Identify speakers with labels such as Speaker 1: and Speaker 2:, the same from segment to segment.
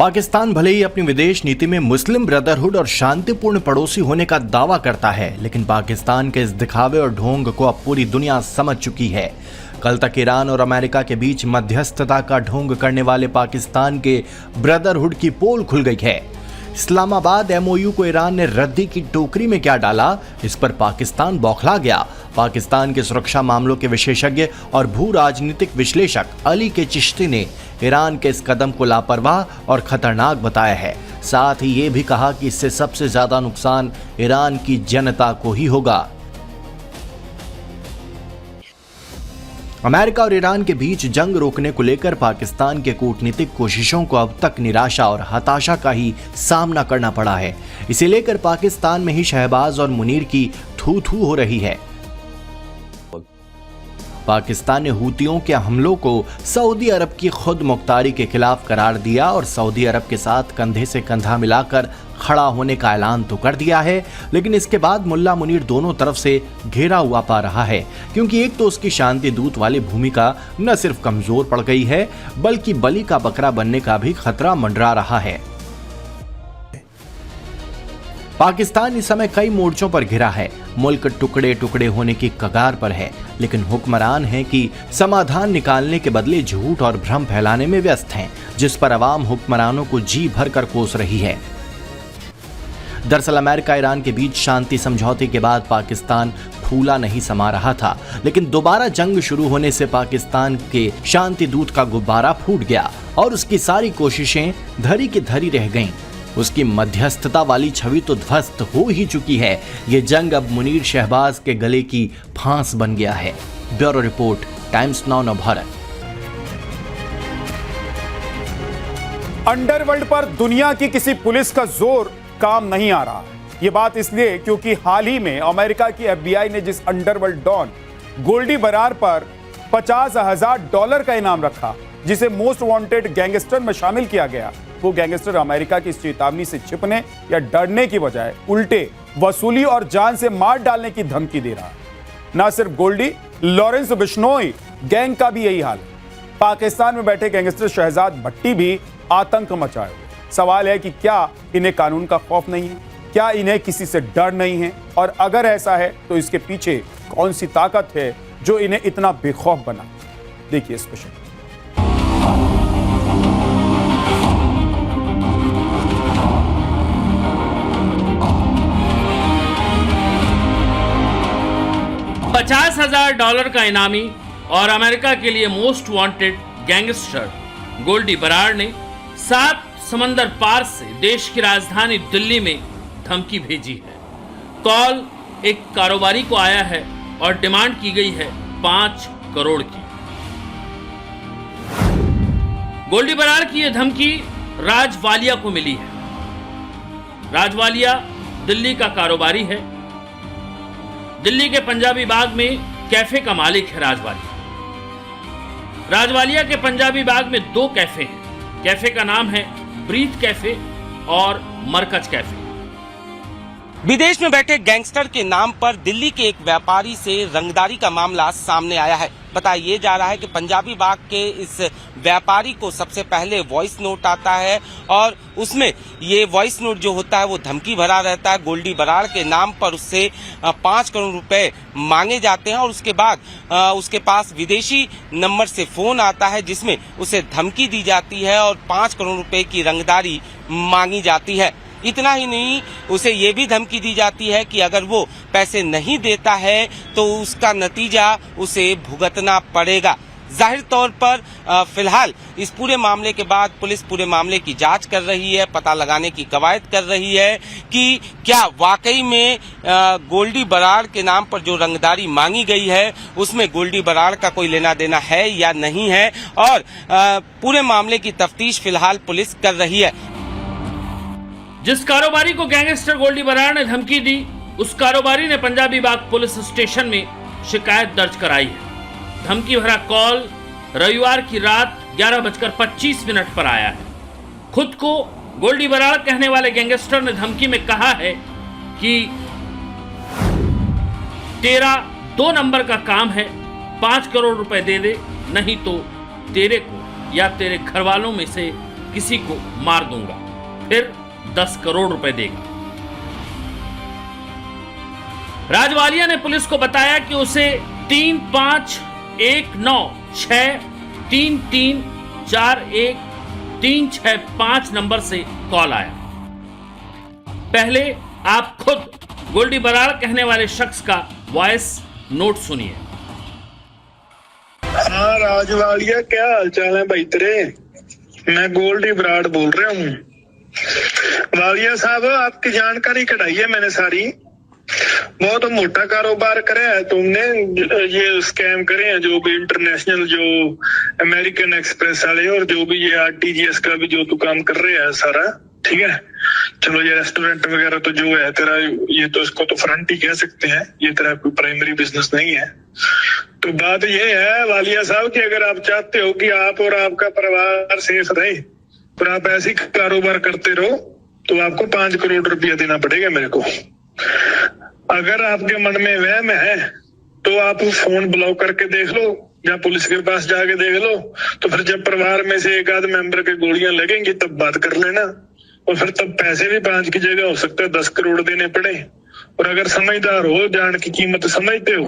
Speaker 1: पाकिस्तान भले ही अपनी विदेश नीति में मुस्लिम ब्रदरहुड और शांतिपूर्ण पड़ोसी होने का दावा करता है, लेकिन पाकिस्तान के इस दिखावे और ढोंग को अब पूरी दुनिया समझ चुकी है। कल तक ईरान और अमेरिका के बीच मध्यस्थता का ढोंग करने वाले पाकिस्तान के ब्रदरहुड की पोल खुल गई है। इस्लामाबाद एमओयू को ईरान ने रद्दी की टोकरी में क्या डाला, इस पर पाकिस्तान बौखला गया। पाकिस्तान के सुरक्षा मामलों के विशेषज्ञ और भू राजनीतिक विश्लेषक अली के चिश्ती ने ईरान के इस कदम को लापरवाह और खतरनाक बताया है। साथ ही ये भी कहा कि इससे सबसे ज्यादा नुकसान ईरान की जनता को ही होगा। अमेरिका और ईरान के बीच जंग रोकने को लेकर पाकिस्तान के कूटनीतिक कोशिशों को अब तक निराशा और हताशा का ही सामना करना पड़ा है। इसे लेकर पाकिस्तान में ही शहबाज और मुनीर की थू थू हो रही है। पाकिस्तान ने हूतियों के हमलों को सऊदी अरब की खुद मुख्तारी के खिलाफ करार दिया और सऊदी अरब के साथ कंधे से कंधा मिलाकर खड़ा होने का ऐलान तो कर दिया है, लेकिन इसके बाद मुल्ला मुनीर दोनों तरफ से घेरा हुआ पा रहा है, क्योंकि एक तो उसकी शांति दूत वाली भूमिका न सिर्फ कमजोर पड़ गई है, बल्कि बलि का बकरा बनने का भी खतरा मंडरा रहा है। पाकिस्तान इस समय कई मोर्चों पर घिरा है, मुल्क टुकड़े टुकड़े होने की कगार पर है, लेकिन हुक्मरान हैं कि समाधान निकालने के बदले झूठ और भ्रम फैलाने में व्यस्त हैं, जिस पर अवाम हुक्मरानों को जी भर कर कोस रही है। दरअसल अमेरिका ईरान के बीच शांति समझौते के बाद पाकिस्तान फूला नहीं समा रहा था, लेकिन दोबारा जंग शुरू होने से पाकिस्तान के शांति दूत का गुब्बारा फूट गया और उसकी सारी कोशिशें धरी की धरी रह गईं। उसकी मध्यस्थता वाली छवि तो ध्वस्त हो ही चुकी है। ये जंग अब मुनीर शहबाज के गले की फांस बन गया है। Bureau report, times now Navbharat.
Speaker 2: Underworld पर दुनिया की किसी पुलिस का जोर काम नहीं आ रहा। ये बात इसलिए क्योंकि हाल ही में अमेरिका की FBI ने जिस अंडरवर्ल्ड डॉन गोल्डी बरार पर $50,000 का इनाम रखा, जिसे मोस्ट वांटेड गैंगस्टर में शामिल किया गया, वो गैंगस्टर अमेरिका की इस चेतावनी से छिपने या डरने की बजाय उल्टे वसूली और जान से मार डालने की धमकी दे रहा है। ना सिर्फ गोल्डी, लॉरेंस बिश्नोई गैंग का भी यही हाल है। पाकिस्तान में बैठे गैंगस्टर शहजाद भट्टी भी आतंक मचाए हुए। सवाल है कि क्या इन्हें कानून का खौफ नहीं है? क्या इन्हें किसी से डर नहीं है? और अगर ऐसा है तो इसके पीछे कौन सी ताकत है जो इन्हें इतना बेखौफ बना? देखिए स्पेशल।
Speaker 3: $50,000 का इनामी और अमेरिका के लिए most wanted gangster Goldy Brar ने 7 समंदर पार से देश की राजधानी दिल्ली में धमकी भेजी है। कॉल एक कारोबारी को आया है और डिमांड की गई है 5 करोड़ की। गोल्डी बरार की यह धमकी राज वालिया को मिली है। राज वालिया दिल्ली का कारोबारी है। दिल्ली के पंजाबी बाग में कैफे का मालिक है राजवालिया। राजवालिया के पंजाबी बाग में 2 कैफे हैं। कैफे का नाम है ब्रीथ कैफे और मरकज कैफे।
Speaker 4: विदेश में बैठे गैंगस्टर के नाम पर दिल्ली के एक व्यापारी से रंगदारी का मामला सामने आया है। बताया ये जा रहा है कि पंजाबी बाग के इस व्यापारी को सबसे पहले वॉइस नोट आता है और उसमें ये वॉइस नोट जो होता है वो धमकी भरा रहता है। गोल्डी बरार के नाम पर उससे 5 करोड़ रुपए मांगे जाते हैं और उसके बाद उसके पास विदेशी नंबर से फोन आता है जिसमें उसे धमकी दी जाती है और 5 करोड़ रुपए की रंगदारी मांगी जाती है। इतना ही नहीं, उसे ये भी धमकी दी जाती है कि अगर वो पैसे नहीं देता है तो उसका नतीजा उसे भुगतना पड़ेगा। जाहिर तौर पर फिलहाल इस पूरे मामले के बाद पुलिस पूरे मामले की जांच कर रही है, पता लगाने की कवायद कर रही है कि क्या वाकई में गोल्डी बरार के नाम पर जो रंगदारी मांगी गई है उसमें गोल्डी बरार का कोई लेना देना है या नहीं है। और पूरे मामले की तफ्तीश फिलहाल पुलिस कर रही है।
Speaker 3: जिस कारोबारी को गैंगस्टर गोल्डी बरार ने धमकी दी, उस कारोबारी ने पंजाबी बाग पुलिस स्टेशन में शिकायत दर्ज कराई है। धमकी भरा कॉल रविवार की रात 11:25 पर आया है। खुद को गोल्डी बरार कहने वाले गैंगस्टर ने धमकी में कहा है कि तेरा 2 नंबर का काम है, 5 करोड़ रुपए दे दे, नहीं तो तेरे को या तेरे घर वालों में से किसी को मार दूंगा, फिर 10 करोड़ रुपए देगा। राजवालिया ने पुलिस को बताया कि उसे 351963341365 नंबर से कॉल आया। पहले आप खुद गोल्डी बराड़ कहने वाले शख्स का वॉइस नोट सुनिए।
Speaker 5: हाँ राजवालिया, क्या हालचाल है भाई तेरे? मैं गोल्डी बराड़ बोल रहा हूँ। वालिया साहब, आपकी जानकारी कढ़ाई है मैंने सारी। बहुत मोटा कारोबार करे है तुमने, ये स्कैम करे हैं जो भी इंटरनेशनल, जो अमेरिकन एक्सप्रेस वाले, और जो भी ये आरटीजीएस का भी जो तू काम कर रहे है सारा, ठीक है। चलो ये रेस्टोरेंट वगैरह तो जो है तेरा, ये तो इसको तो फ्रंट ही कह सकते हैं, ये तेरा कोई प्राइमरी बिजनेस नहीं है। तो बात ये है वालिया साहब कि अगर आप चाहते हो कि आप और आपका परिवार सेफ रहे और आप ऐसे ही कारोबार करते रहो, तो आपको 5 करोड़ रुपया देना पड़ेगा मेरे को। अगर आपके मन में वहम है तो आप फोन ब्लॉक करके देख लो, या पुलिस के पास जाके देख लो। तो फिर जब परिवार में से एक आध मेंबर के गोलियां लगेंगी तब बात कर लेना, और फिर तब पैसे भी 5 की जगह हो सकता है 10 करोड़ देने पड़े। और अगर समझदार हो, जान की कीमत समझते हो,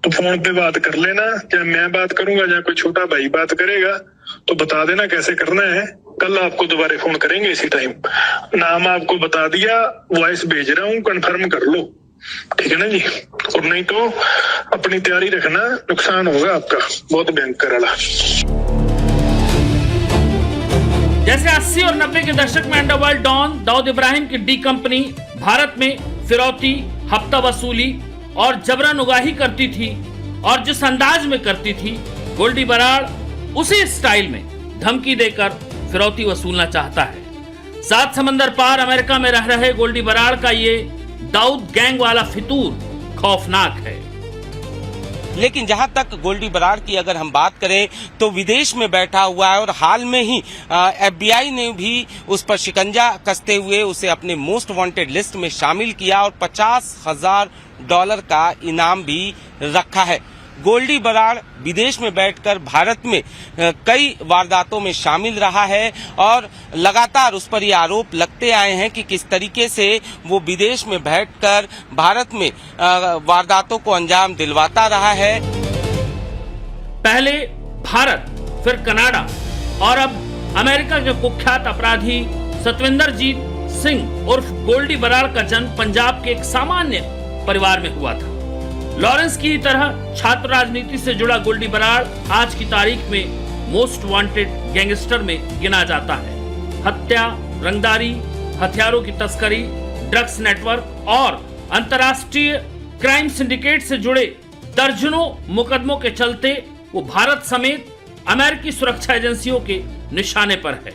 Speaker 5: तो फोन पे बात कर लेना। चाहे मैं बात करूंगा या कोई छोटा भाई बात करेगा, तो बता देना कैसे करना है। कल आपको दोबारा फोन करेंगे इसी टाइम। नाम आपको बता दिया, वॉइस भेज रहा हूँ, कंफर्म कर लो, ठीक है ना जी। और नहीं तो अपनी तैयारी रखना, नुकसान होगा आपका बहुत भयंकर वाला।
Speaker 3: जैसे 80 और 90 के दशक में अंडरवर्ल्ड डॉन दाऊद इब्राहिम की डी कंपनी भारत में फिरौती, हफ्ता वसूली और जबरन उगाही करती थी, और जिस अंदाज में करती थी, गोल्डी बराड़ उसी स्टाइल में धमकी देकर फिरौती वसूलना चाहता है। 7 समंदर पार अमेरिका में रह रहे गोल्डी बराड़ का ये दाऊद गैंग वाला फितूर खौफनाक है।
Speaker 4: लेकिन जहां तक गोल्डी बराड़ की अगर हम बात करें तो विदेश में बैठा हुआ है, और हाल में ही एफबीआई ने भी उस पर शिकंजा कसते हुए उसे अपने मोस्ट वांटेड लिस्ट में शामिल किया और $50,000 का इनाम भी रखा है। गोल्डी बराड़ विदेश में बैठकर भारत में कई वारदातों में शामिल रहा है, और लगातार उस पर ये आरोप लगते आए हैं कि किस तरीके से वो विदेश में बैठकर भारत में वारदातों को अंजाम दिलवाता रहा है।
Speaker 3: पहले भारत, फिर कनाडा, और अब अमेरिका के कुख्यात अपराधी सतविंदरजीत सिंह उर्फ गोल्डी बराड़ का जन्म पंजाब के एक सामान्य परिवार में हुआ था। लॉरेंस की तरह छात्र राजनीति से जुड़ा गोल्डी बराड़ आज की तारीख में मोस्ट वांटेड गैंगस्टर में गिना जाता है। हत्या, रंगदारी, हथियारों की तस्करी, ड्रग्स नेटवर्क और अंतर्राष्ट्रीय क्राइम सिंडिकेट से जुड़े दर्जनों मुकदमों के चलते वो भारत समेत अमेरिकी सुरक्षा एजेंसियों के निशाने पर है।